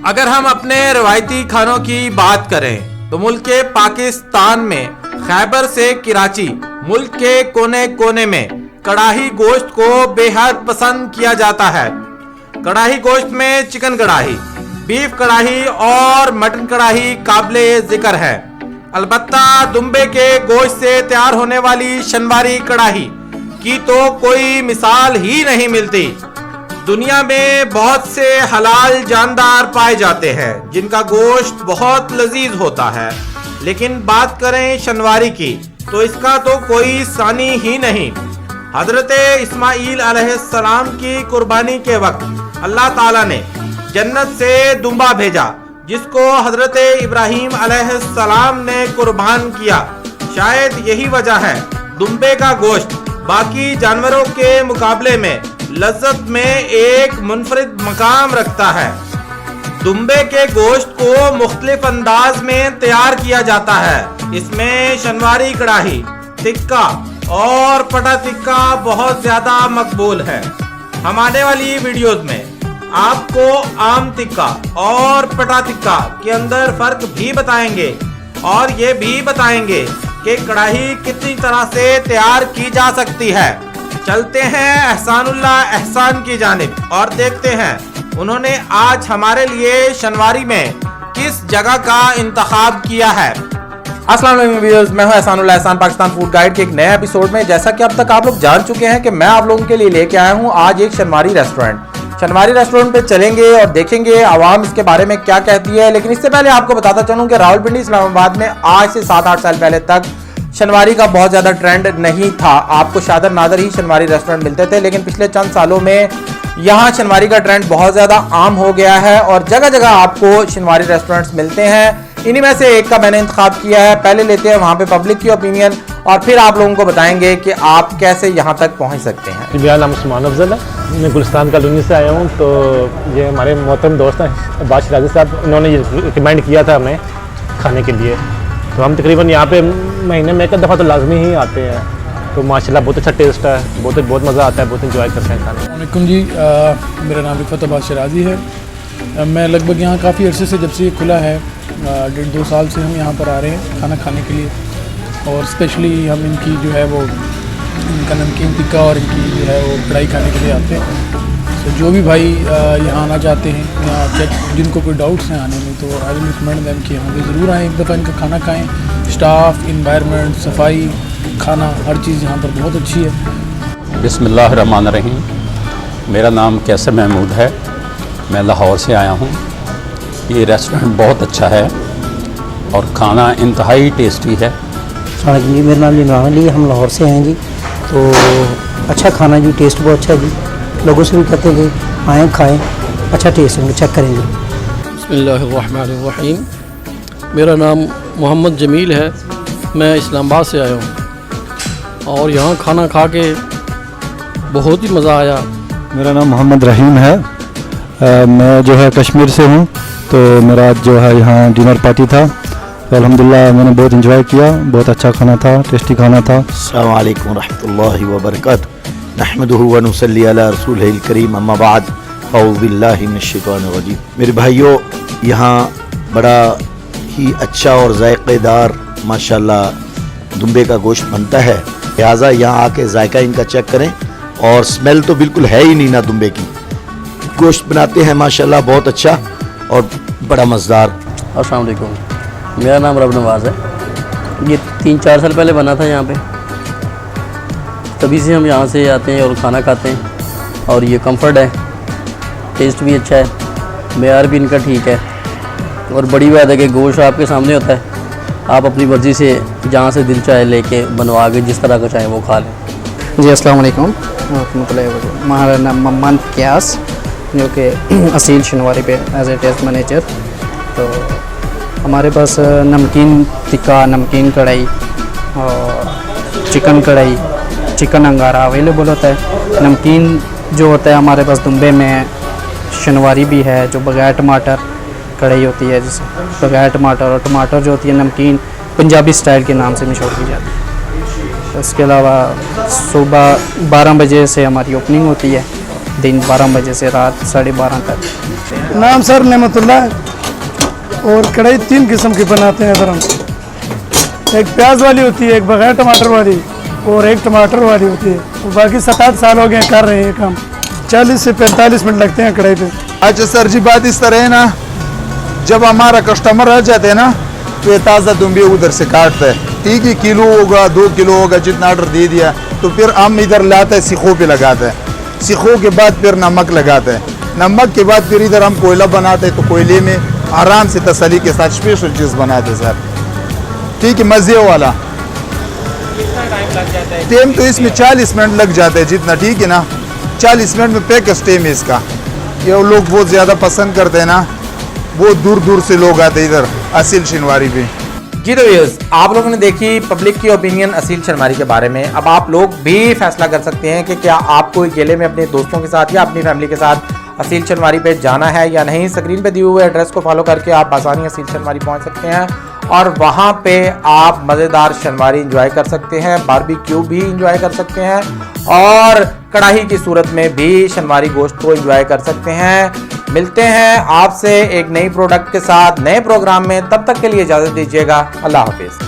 अगर हम अपने रवायती खानों की बात करें तो मुल्क के पाकिस्तान में खैबर से कराची मुल्क के कोने कोने में कड़ाही गोश्त को बेहद पसंद किया जाता है। कड़ाही गोश्त में चिकन कड़ाही, बीफ कड़ाही और मटन कड़ाही काबिले जिक्र है। अलबत्ता दुम्बे के गोश्त से तैयार होने वाली शनवारी कड़ाही की तो कोई मिसाल ही नहीं मिलती। दुनिया में बहुत से हलाल जानदार पाए जाते हैं जिनका गोश्त बहुत लजीज होता है, लेकिन बात करें शनवारी की तो इसका तो कोई सानी ही नहीं। हजरत इस्माइल अलैहिस्सलाम की कुर्बानी के वक्त अल्लाह ताला ने जन्नत से दुम्बा भेजा जिसको हजरत इब्राहीम अलैहिस्सलाम ने कुर्बान किया। शायद यही वजह है दुम्बे का गोश्त बाकी जानवरों के मुकाबले में लज्जत में एक मुनफरिद मकाम रखता है। दुम्बे के गोश्त को मुख्तलिफ अंदाज में तैयार किया जाता है। इसमें शनवारी कड़ाही, टिक्का और पटा टिक्का बहुत ज्यादा मकबूल है। हम आने वाली वीडियोस में आपको आम टिक्का और पटा टिक्का के अंदर फर्क भी बताएंगे और ये भी बताएंगे कि कड़ाही कितनी तरह से तैयार की जा सकती है। चलते हैं एहसानुल्लाह एहसान की जानिब और देखते हैं उन्होंने आज हमारे लिए शनवारी में किस जगह का इंतखाब किया है। अस्सलाम वालेकुम व्यूअर्स, मैं हूं एहसानुल्लाह एहसान पाकिस्तान फूड गाइड के एक नए एपिसोड में। जैसा कि अब तक आप लोग जान चुके हैं कि मैं आप लोगों के लिए लेके आया हूं आज एक शनवारी रेस्टोरेंट। शनवारी रेस्टोरेंट पे चलेंगे और देखेंगे आवाम इसके बारे में क्या कहती है। लेकिन इससे पहले आपको बताता चलूं कि रावलपिंडी इस्लामाबाद में आज से 7-8 साल पहले तक शनवारी का बहुत ज़्यादा ट्रेंड नहीं था। आपको शादर नादर ही शनवारी रेस्टोरेंट मिलते थे, लेकिन पिछले चंद सालों में यहाँ शनवारी का ट्रेंड बहुत ज़्यादा आम हो गया है और जगह जगह आपको शनवारी रेस्टोरेंट्स मिलते हैं। इन्हीं में से एक का मैंने इंतखाब किया है। पहले लेते हैं वहाँ पे पब्लिक की ओपिनियन और फिर आप लोगों को बताएंगे कि आप कैसे यहाँ तक पहुँच सकते हैं। मेरा नाम उस्मान अफजल है, मैं गुलिस्तान कॉलोनी से आया हूँ। तो ये हमारे मोहतरम दोस्त हैं बादशाह राजी साहब, इन्होंने ये रिकमेंड किया था हमें खाने के लिए। तो हम तकरीबन यहाँ पे महीने में एक दफ़ा तो लाजमी ही आते हैं। तो माशाल्लाह बहुत अच्छा टेस्ट है, बहुत मज़ा आता है, बहुत इंजॉय करते हैं खाने। वालेकुम जी, मेरा नाम रिफत बादशाह राजी है। मैं लगभग यहाँ काफ़ी अरसे से, जब से ये खुला है 1.5-2 साल से हम यहाँ पर आ रहे हैं खाना खाने के लिए। और स्पेशली हम इनकी जो है वो इनका नमकीन टिक्का और इनकी जो है वो कढ़ाई खाने के लिए आते हैं। तो जो भी भाई यहाँ आना चाहते हैं या जिनको कोई डाउट्स हैं आने में, तो आई विल रिकमेंड देम कि यहाँ पे ज़रूर आएँ, एक दफ़ा इनका खाना खाएँ। स्टाफ, इन्वायरमेंट, सफाई, खाना, हर चीज़ यहाँ पर बहुत अच्छी है। बिस्मिल्लाहिर्रहमानिर्रहीम। मेरा नाम कैसर महमूद है, मैं लाहौर से आया हूँ। ये रेस्टोरेंट बहुत अच्छा है और खाना इंतहाई टेस्टी है। जी, मेरा नाम इमरान अली है, हम लाहौर से हैं जी। तो अच्छा खाना जी, टेस्ट बहुत अच्छा है जी। लोगों से भी कहते हैं कि आएँ खाएँ, अच्छा टेस्ट है, चेक करेंगे। बिस्मिल्लाहिर्रहमानिर्रहीम। मेरा नाम मोहम्मद जमील है, मैं इस्लामाबाद से आया हूँ और यहाँ खाना खा के बहुत ही मज़ा आया। मेरा नाम मोहम्मद रहीम है, मैं जो है कश्मीर से हूँ। तो मेरा जो है यहाँ डिनर पार्टी था, तो अल्हम्दुलिल्लाह मैंने बहुत इंजॉय किया, बहुत अच्छा खाना था, टेस्टी खाना था। अस्सलामु अलैकुम रहमतुल्लाहि व बरकातुहू। नहमदुहु व नुसल्ली अला रसूलिहिल करीम, अम्मा बाद, औज़ु बिल्लाहि मिनश शैतानिर रजीम। मेरे भाइयों, यहाँ बड़ा ही अच्छा और जायकेदार माशाल्लाह दुम्बे का गोश्त बनता है। लिहाजा यहाँ आके जायका इनका चेक करें और स्मेल तो बिल्कुल है ही नहीं ना दुम्बे की। गोश्त बनाते हैं माशाल्लाह बहुत अच्छा और बड़ा मज़ेदार। अस्सलाम वालेकुम, मेरा नाम रब नवाज़ है। ये 3-4 साल पहले बना था यहाँ पे, तभी से हम यहाँ से आते हैं और खाना खाते हैं। और ये कंफर्ट है, टेस्ट भी अच्छा है, मेयार भी इनका ठीक है। और बड़ी बात है कि गोश्त आपके सामने होता है, आप अपनी मर्ज़ी से जहाँ से दिल चाहे लेके बनवा के जिस तरह का चाहे वो खा लें। जी अस्सलाम वालेकुम रहमतुल्लाहि व बरकातहू। हमारा नाम मम्मान क्यास, जो कि असील शनवारी पे एज ए टेस्ट मैनेजर। तो हमारे पास नमकीन टिक्का, नमकीन कढ़ाई और चिकन कढ़ाई, चिकन अंगारा अवेलेबल होता है। नमकीन जो होता है हमारे पास दुम्बे में शनवारी भी है, जो बगैर टमाटर कढ़ाई होती है, जिसे बगैर टमाटर, और टमाटर जो होती है नमकीन पंजाबी स्टाइल के नाम से मशहूर की जाती है। इसके अलावा सुबह 12 बजे से हमारी ओपनिंग होती है दिन 12 बजे से रात 12:30 तक। नाम सर नेमतुल्ला है और कढ़ाई 3 किस्म की बनाते हैं इधर हम। एक प्याज वाली होती है, एक बगैर टमाटर वाली और एक टमाटर वाली होती है। और बाकी 7-8 साल हो गए कर रहे हैं ये काम। 40 से 45 मिनट लगते हैं कढ़ाई पे। अच्छा सर जी, बात इस तरह है ना, जब हमारा कस्टमर आ जाते हैं ना तो ये ताज़ा दुम्बे उधर से काटता है, ठीक है, किलो होगा 2 किलो होगा जितना ऑर्डर दे दिया, तो फिर हम इधर लाते हैं, सीखों पे लगाते हैं, सीखों के बाद फिर नमक लगाते हैं, नमक के बाद फिर इधर हम कोयला बनाते हैं, तो कोयले में आराम से तसल्ली के साथ स्पेशल चीज़ बनाते हैं सर, ठीक है, मज़े वाला। टाइम तो इसमें 40 मिनट लग जाता है जितना, ठीक है ना, 40 मिनट में पैकेज टाइम है इसका। ये लोग बहुत ज़्यादा पसंद करते हैं ना, बहुत दूर दूर से लोग आते हैं इधर असील शनवारी पे। जी तो व्यूअर्स, आप लोगों ने देखी पब्लिक की ओपिनियन असील शनवारी के बारे में। अब आप लोग भी फैसला कर सकते हैं कि क्या आपको अकेले में अपने दोस्तों के साथ या अपनी फैमिली के साथ असील शनवारी पे जाना है या नहीं। स्क्रीन पे दिए हुए एड्रेस को फॉलो करके आप आसानी असील शनवारी पहुंच सकते हैं और वहां पे आप मज़ेदार शनवारी एंजॉय कर सकते हैं, बारबेक्यू भी एंजॉय कर सकते हैं और कढ़ाई की सूरत में भी शनवारी गोश्त को एंजॉय कर सकते हैं। मिलते हैं आपसे एक नई प्रोडक्ट के साथ नए प्रोग्राम में, तब तक के लिए इजाज़त दीजिएगा। अल्लाह हाफिज़।